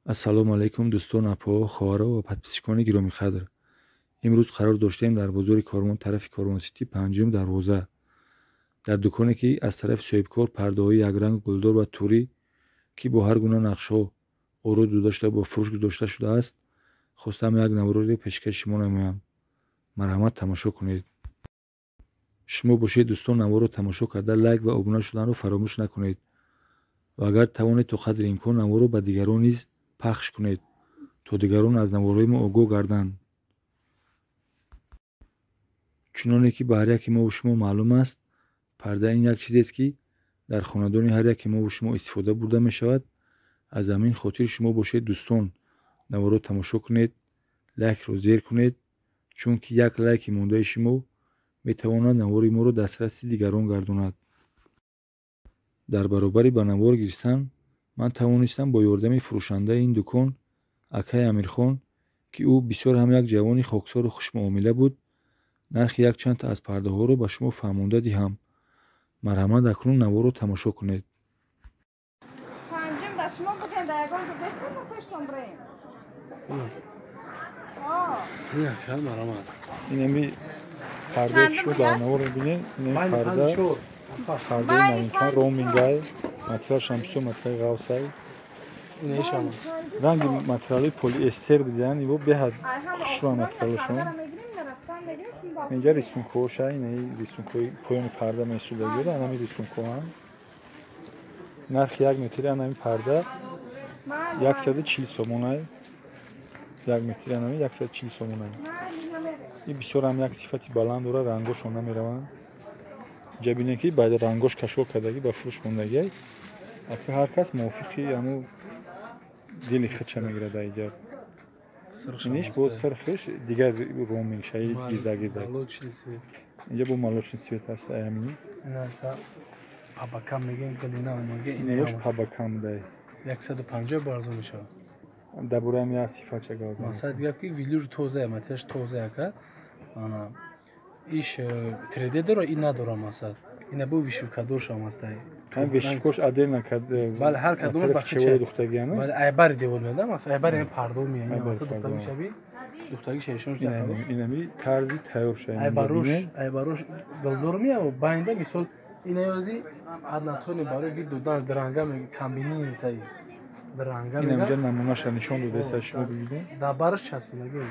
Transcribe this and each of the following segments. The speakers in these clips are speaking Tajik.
ассалому алайкум дӯстон апо хоҳаро ва подписчикони гиромиқадр. имрӯз қарор доштаем дар бозори Кормон тарафи Кормонсити панҷум дарвоза дар дуконе ки аз тарафи соҳибкор пардаҳои якранг гулдор ва турӣ ки бо ҳар гуна нақшҳо оруд дода шуда бо фурӯш гузошта шудааст хостам як навороро пешкаши шумо намоям. марҳамат тамошо кунед. шумо бошед дӯстон наворро тамошо карда лайк ва обуна шуданро фаромӯш накунед ва агар тавонед то қадри имкон наворро ба дигарон низ пахш кунед то дигарон аз наворҳои мо огоҳ гарданд. чуноне ки ба ҳар яки мо ва шумо маълум аст, парда ин як чизест ки дар хонадони ҳар яки мо ва шумо истифода бурда мешавад. аз ҳамин хотир шумо бошед дӯстон наворро тамошо кунед, лайкро зер кунед, чунки як лайки мондаи шумо метавонад навори моро дастраси дигарон гардонад. дар баробари ба навор гирифтан ман тавонистам бо ёрдами фурӯшандаи ин дукон акаи Амирхон ки ӯ бисёр ҳам як ҷавони хоксору хушмуомила буд, нархи якчанд аз пардаҳоро ба шумо фаҳмонда диҳам. марҳамат акнун наворро тамошо кунед. инами пардаи шумо дар навор мебинед. инами пардаи навинчан ромингай материалшам бисёр материали ғавсай. ранги материали полиэстер будиян иво беҳад хушрӯ материалшон. инҷа рисункоша инаи рисункои поёни парда месудагиёда анами рисункоам. нархи 1 метри анами парда 140 сомонай. 1 метри анами 140 сомонай. и бисёр ҳам як сифати баланд дора, рангошон намераванд. инҷа бинед ки баъди рангош кашол кардагӣ ба фурӯш мондагиай. акӣ ҳар кас мувофиқи яъну дили худша мегирад дар инҷа. иниш бо сирхиш дигар ромингшаи гирдагирда. инҷа бо молочный свет аст амини. пабакам мегем галина омаге инеш пабакам дай. 150 бо арзон мешавад. дабураам я сифатша гавза. масад гап ки вилюр тоза материалш тоза ака. ана иш 3D дора ин надора масад. ина бо вишивкадор шам аста. ҳам вишивкош отдельно кад. бале ҳар кадом бахча духтагиана. бале айбари девор медам масад айбари пардо миями масад духтаги шаби. духтаги шайшон шуда. инами тарзи тайёр шай. айбарош голдор мия байнда мисол ина ёзи аднатони барои вид додан дранга меги комбини тай. дранга мега. инамҷа намунаша нишон додаеса шумо бибинед. да бараш часпонаги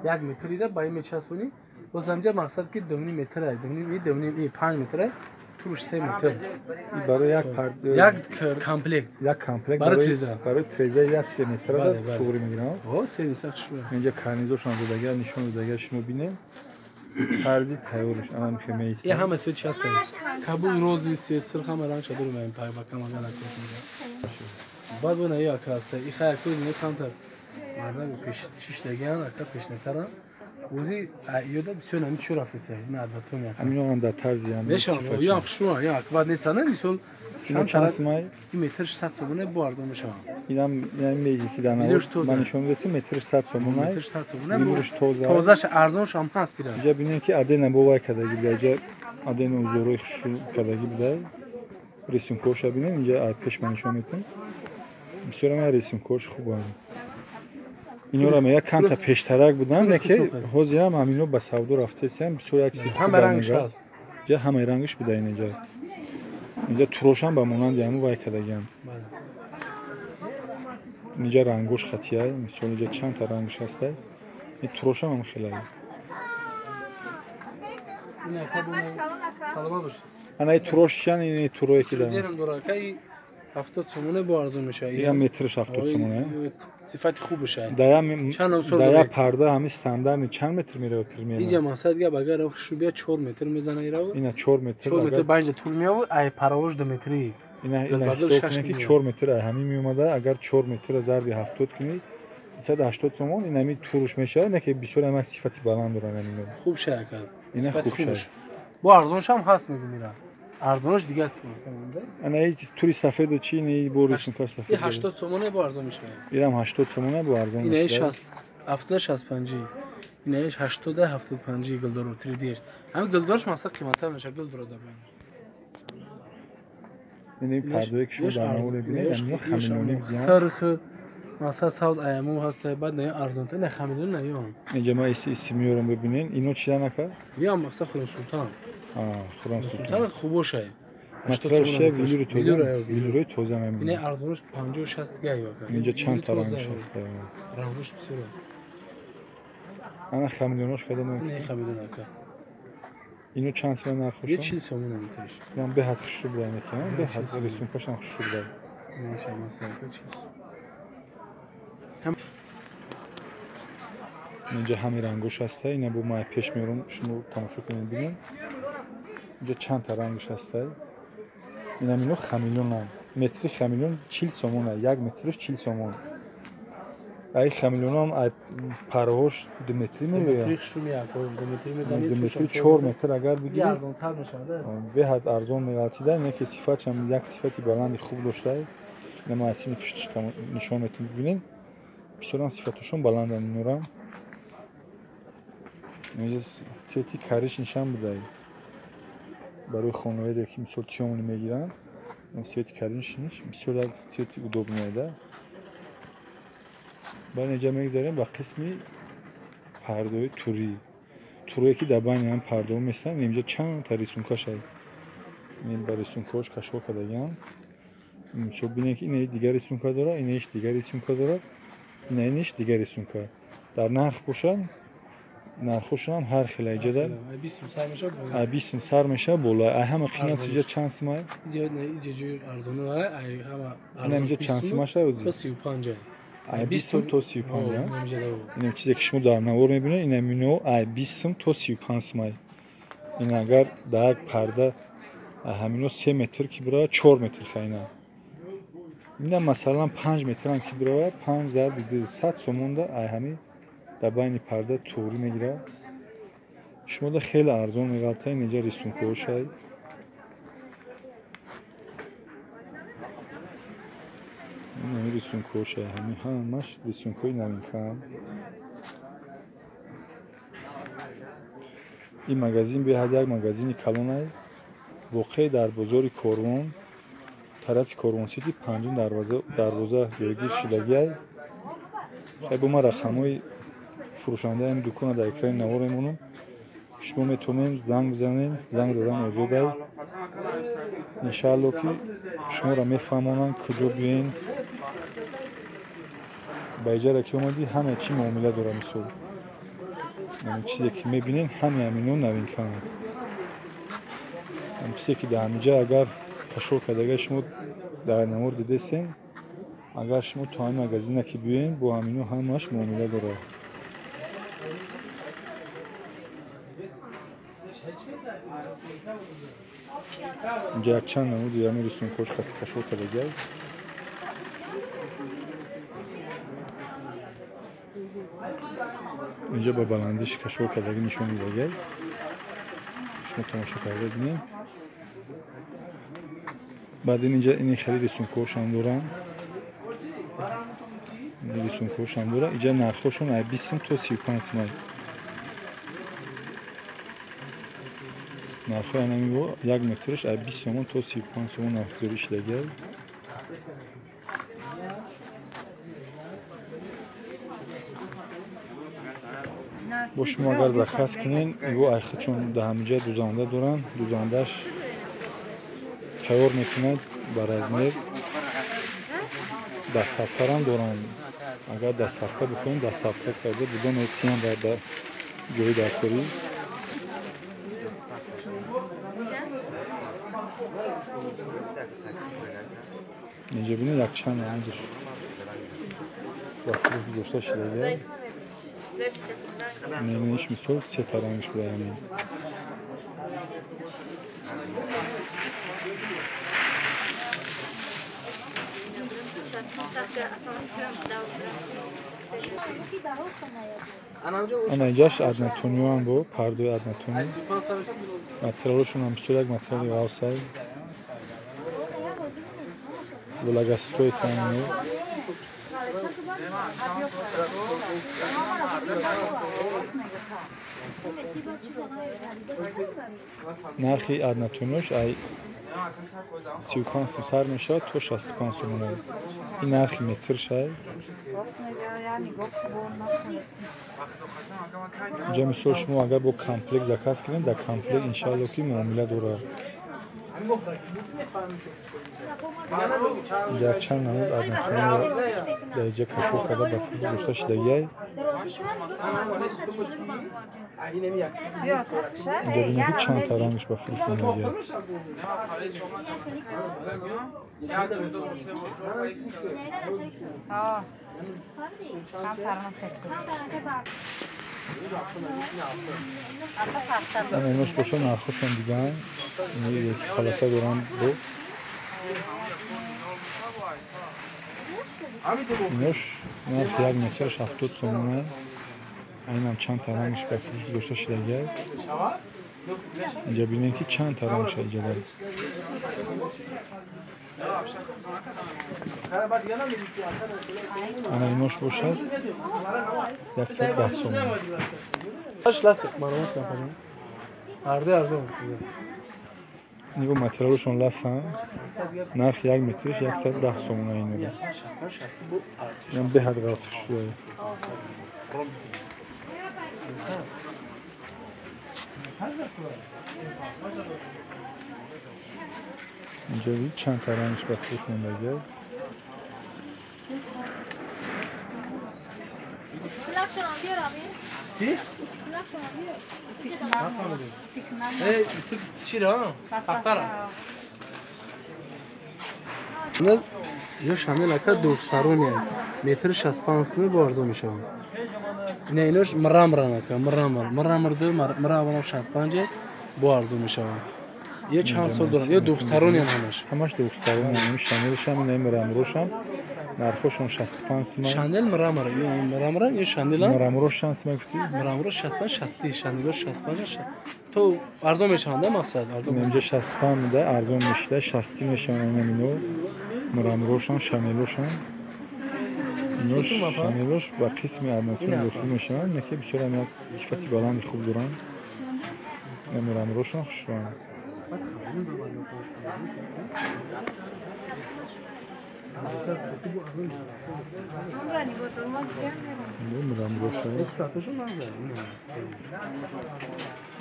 1 метрида ба ин мечаспони бозамҷа мақсад ки 2 метр ай 5 метр ай туруш 3 метр барои як парда як комплект барои треза як 3 метр да туғри мегирам. о 3 метр шуа инҷа карнизошон додага нишон додага шумо бинед. тарзи тайёрш анам хемеист. я ҳама свет част кабул рози свет сир ҳама ранг шаdur меем пай ба кам агар бад бона я краста и хай кӯ не камтар марда пеш чиштаган ака пешнатара узи ёда бисёр нами чӯ рафиса на адатон я амин да тарзи ям мешам я шуа я бад несана мисол ин часмай ин метр 100 сомоне бо ардон мешам инам меги ки дана ман нишон десам метр 100 сомоне метр 100 сомоне бо тоза тозаш арзонш ҳам ҳаст ира ҷа бинед ки адена бовай кадаги даҷа адена узорой шу кадаги бидай рисункоша бинед инҷа ай пеш ман нишон метам бисёр ҳам рисункош хуб аст. инора ме як канта пештарак будан неки ҳозир ҳам ҳамино ба савдо рафтесам бисёр як сифат ҳама рангш аст. ҷа ҳама рангш бидай инҷа. инҷа турошам ба монанди ҳаму вай кадагиам. инҷа рангош хатияй мисол инҷа чанд та рангш ҳастай. ин турошам ҳам хелай. ина кабуна салома бош. ана турошшан ин турое ки дар. дерам дора кай 70 сомоне бо арзон мешавад. я метрш 70 сомоне. сифати хуб бошад. дая парда ҳами стандарт чанд метр мерава примерно. инҷа мақсад гап агар шубия 4 метр мезана ирав. ина 4 метр. 4 метр баҷа тул меяв ай паравош 2 метри. ина ҳисоб ки 4 метр ай ҳами меомада агар 4 метр зарби 70 кунӣ 180 сомон инами туруш мешавад неки бисёр ҳам сифати баланд дорад амин. хуб шаякад. ина хуб шай. бо арзонш ҳам ҳаст мегумира. арзонш дигар ана ин тури сафеду чи ин бо рисункаш сафед 80 сомоне бо арзон мешавад. ирам 80 сомоне бо арзон ина 60 70 65 ина 80 75 гулдор 3D ҳам гулдорш масад қиматар мешавад гулдор да бин. ин пардаи ки шумо дар навор бинед ин хаминони сарх مثلا ساوت ایامو هست بعد نه ارزون نه خمیدون نه یام اینجا ما اسمی رو ببینین اینو چی نکرد؟ یام مثلا خورم سلطان خورم سلطان خوبشه مطرحش ویلوی توزه نمیدونم اینه ارزونش 50 و 60 گای واقعا اینجا چند تا رنگش هست رنگش بسیار انا خمیدونش کدام نه خمیدون اکا اینو چند سوم نرخوش یه چیز سومون نمیتونش من به حد خوش بود میکنم به حد رسون کاشم خوش بود میشه مثلا چیز اینجا همین رنگش هسته اینا با ما پیش میرم شما تماشا کنید ببینید اینجا چند تا رنگش هسته اینا منو خمیلون هم متر خمیلون 40 سومونه یک مترش 40 سومون ای خمیلون هم پرهاش 2 متری میگه متریش رو میاکو 2 متری میزنید 2 متری 4 متر اگر بگیرید ارزون تر میشه به حد ارزون میگاتیده اینه که صفاتش هم یک صفتی بلند خوب داشته نما اسمی پیشش نشون میتونید ببینید بسیار صفاتشون بلندن میورم اینجا سیتی کاریش نشان بده برای خانواده که مثلا تیمون میگیرن این سیتی کاریش نیست بسیار سیتی удобное بعد اینجا میگذاریم با قسمی پرده توری که دبانی هم پرده میستن اینجا چند تا ریسونکاش هست این با ریسونکاش کشو کردن مثلا ببینید که این دیگر ریسونکا داره اینش دیگر ریسونکا داره اینش دیگر ریسونکا در نرخ باشن نرخشون هم هر خیلی جدا 20 سر میشه بالا همه قیمت اینجا چند سمای اینجا جو ارزونه ای همه اینجا چند سماش بود 35 20 تا 35 اینم چیزی که شما در نور میبینید اینم مینو 20 تا 35 سمای این اگر در پرده همینو 3 متر کی برای 4 متر خینا اینم مثلا 5 متر هم کی برای 5100 سومون ده همین در بین پرده توری میگیره شما ده خیلی ارزون میگالته اینجا ریسون کوش هست این ریسون کوش هست همش ریسون کوی نمین کم این مگزین به هر یک مگزینی کلون هست واقع در بازار کاروان طرف کاروان سیتی پنجم دروازه جایگیر شدگی هست خیلی ما رقمای فروشنده این دکان در اکران نوارمونم شما میتونید زنگ بزنید زنگ زدن آزاده انشالله که شما را میفهمونن کجا بیاین با اجاره که اومدی همه چی معامله داره مثل این چیزی که میبینین همه همینو نوین کنید این چیزی که در همینجا اگر کشور کردگه شما در نمور دیدستین اگر شما تو این مگزینه که بیاین با همینو همش معامله داره اینجا یک چند نمود یا میرسون کوش خطی کشور کردگه اینجا با بلندش کشور کردگه نشون میدگه شما تماشا کرده بینید بعد اینجا این خیلی رسون کوش هم دارن رسون کوش هم دارن اینجا نرخوشون 20 تا 35 مای نرخوی اینمی با یک مترش 20 سومون تا 35 سومون نرخزوریش لگه با شما اگر زخص کنین ایو ایخه چون ده همینجا دوزانده دارن دوزاندهش تیار میکنند بر از میر دست هفته هم دارن اگر دست هفته بکنین دست هفته کرده بدون اتیان در جوی دستوری اینجا بینید یک چند همونجاش وقتی رو گذاشته شده نیمهش میسول 3 تا رنگش بوده همین انا اینجاش ادنتونیو هم بود پرده ادنتونی مترالشون هم بسیار یک مترال غوصه بلاگستوی تانیو نرخی ادنتونیوش 35 сум сар мешавад то 65 сум меояд. Ин нархи метр шай. инҷа мисол шумо агар бо комплект заказ кунед дар комплект иншаалло ки муомила дорад. як чанд намуд аднатони дар инҷа капо карда ба фурӯш гӯшта шидагиай. инҷа бинед ки чанд та рангш ба фурӯш меояд. Анош боша нархошон дигаан халаса доранд бо инош нархи як метраш 70 сомона. Айнам чанд та рангш ба фурӯш гӯшта шидагиай. инҷа бинед ки чанд та рангш инҷа дорад. ана инош бошад 110 сомон. нигоҳ материалошон ласан нархи як метриш 110 сомон айнада. ям беҳад ғалсих шуда. инҷа чанд та рангш ба фурӯш мондагиай. یا شامل اکا دوستارونه متر 65 سم با ارزو میشه. نه اینوش مرامران اکا مرامر دو مرامر 65 با ارزو میشه. یه چند سال دارن یا دوستارونه همش دوستارونه همین شاملش هم این مرامروشم нархошон 65 сум. Шанел мрамор, мрамор ё шанел? Мрамор шанс мегуфти? Мрамор 65, 60, шанел 65. То арзон мешаванд, да мақсад? Инҷа 65 муда, арзон мешуда, 60 мешаванд ино. Мраморошон, шанелошон. Ино шанелош ба қисми арматури дохил мешаванд, неки бисёр ҳам як сифати баланди хуб доранд. Мраморошон хушранд.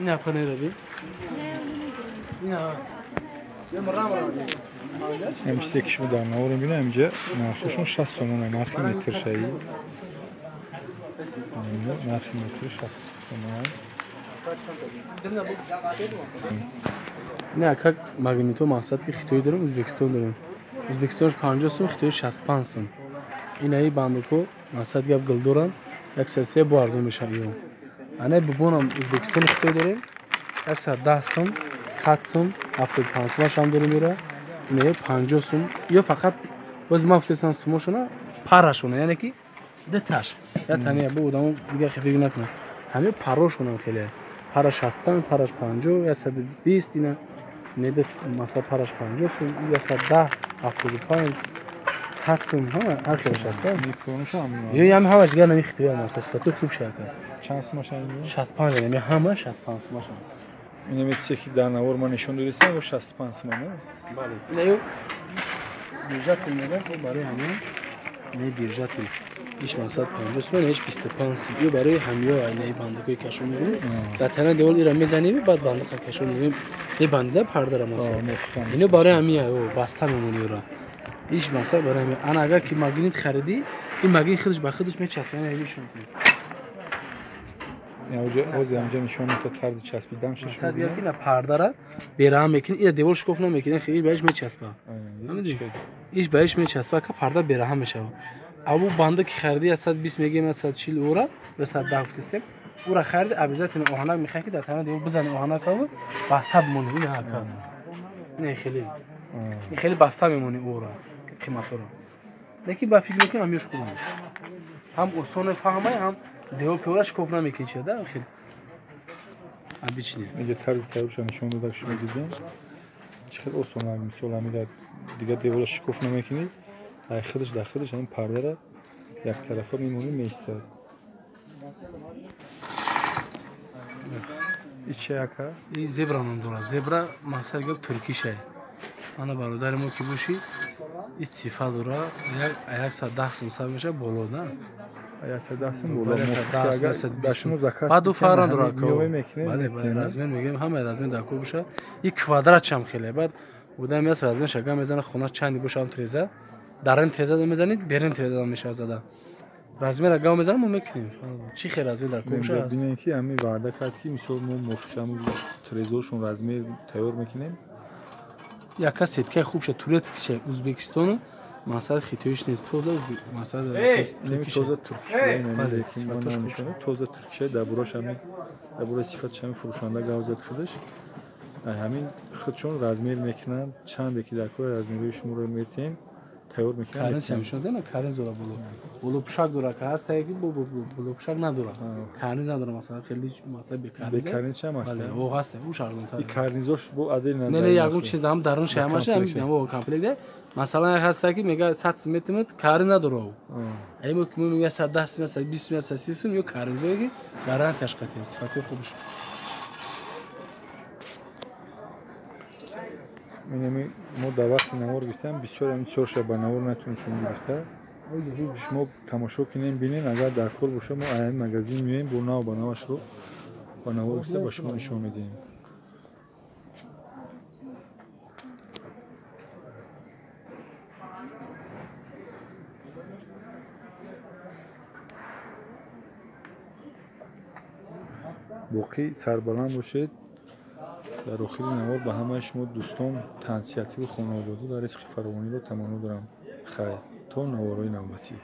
نه پنیر بی؟ نه. یه مرامر. امروز یکیش بود دارم نورم بینم اینجا نرخشون 60 تومانه نرخ متر شایی. نرخ متر 60 تومان. نه که ماگنیتو مقصد که خیلی دارم ازبکستان دارم. ازبکستانش 50 سوم خیلی 65 سوم. اینایی باندوکو مقصد که گل دارن یک سلسله بارزو میشه ایو. آنها ببونم ازبکستان خیلی داریم. 110 سوم 100 سوم 75 سومش هم داریم میره. نه 50 سوم یا فقط باز مفتسان سومشونه پاراشونه یعنی که دتاش یا تنها بودم دیگه خفیف نکنه. همه پاروشونه خیلی. پاراش 65 پاراش 50 یا 120 اینا نده مثلا پاراش 50 سوم یا 110 75 100 سوم ها آخرش هست. میکنش هم. یا هم همش گرنه میخوام مثلا ستو خوب شده. چند سومش اینه؟ 65 یعنی همه 65 سومش. اینه میشه که در نوار ما نشون دادیم و 65 سومه. بله. اینو بیرجت میگن تو برای همه نه بیرجتی. هیچ مثلا 50 سوم هیچ 25 سوم. یه برای همه اینه باندوکوی کشون میگیم. در تنه دیوال ایران میزنیم بعد باندوک کشون میگیم. یه بنده پرده را مثلا. اینو برای همه او بسته میمونی را. هیچ مثلا برای همه. آن اگر که ماگنیت خریدی این ماگنیت خودش به خودش میچسبه نه هیچ یا اوج اینجا نشون میده طرز چسبیدن شش مثلا بیا که پرده را بیرام میکنی این دیوار شکوف نمیکنه خیلی بهش میچسبه همین ایش بهش میچسبه که پرده بیرام میشه او بنده که خریدی 120 میگیم 140 اورا به 110 گفتیم او را خرید ابزت این اوهانک میخواد که در تمام دیوار بزنه اوهانک رو بسته بمونه این هکا نه خیلی بسته میمونه او را قیمت رو لیکن با فکر میکنم همیش خوبه هم اصول فهمه هم دیو پیورش کفر نمیکنی چه ده خیلی ابیچنی اینجا طرز تاروش نشون داده شما دیدین چقدر اصول هم مثل همیشه دیگه دیوارش کفر نمیکنی داخلش این پرده را یک طرفه میمونه میستاد این چه اکا؟ این زبرا نمیدونه زبرا مقصد گفت ترکی شه ана бародари мо ки бошӣ ин сифа дора 110 сум сар меша болода баъду фаран дора размер мегем ҳамаи размер дар кӯ боша ин квадратшам хеле баъд будам мест размер шага мезана хона чанди бошам треза дарин треза мезанид берин треза меша зада размер ага мезанам мо мекунем чӣ хел размер дар кӯ боша бинем ки ами ваъда кард ки мисол мо мувофиқам трезошун размер тайёр мекунем яка сеткаи хубша турецкиша ӯзбекистону масъала хитоиш нест тоза масъала тоза туркиша дар бураш ами дар бураи сифаташ ами фурӯшанда гавзад худаш ҳамин худшон размер мекунанд чанде ки дар кори размерҳои шуморо метем тайёр мекунанд карниз дора боло пӯшак дора ка ҳаст ки боло пӯшак надора карниз надора масъала хеле масъала бекарниз чам аст о ҳаст ӯ шарлонтар ин карнизош бо адел не ягон чиз ҳам дарун шаямаша ҳам комплект масъалан як ҳаст ки мега 100 сум метимад карниз надора ай мо ки мо мега 110 сум 120 сум 130 сум ё карнизое ки гарантияш қатъи сифати хубаш мо дар вақти навор гирифтам бисёр чорша ба навор натунистем гирифта шумо тамошо кунем бинем агар дар кор боша мо аян магазин меоем бо нав ба навашро ба навор гирифта ба шумо нишон медиҳем боқӣ сарбаланд бошед дар охири навор ба ҳамаи шумо дӯстон таҳсиятиву хонаводагӣ ва ризқи фаровониро таманно дорам хайр то наворҳои навбатӣ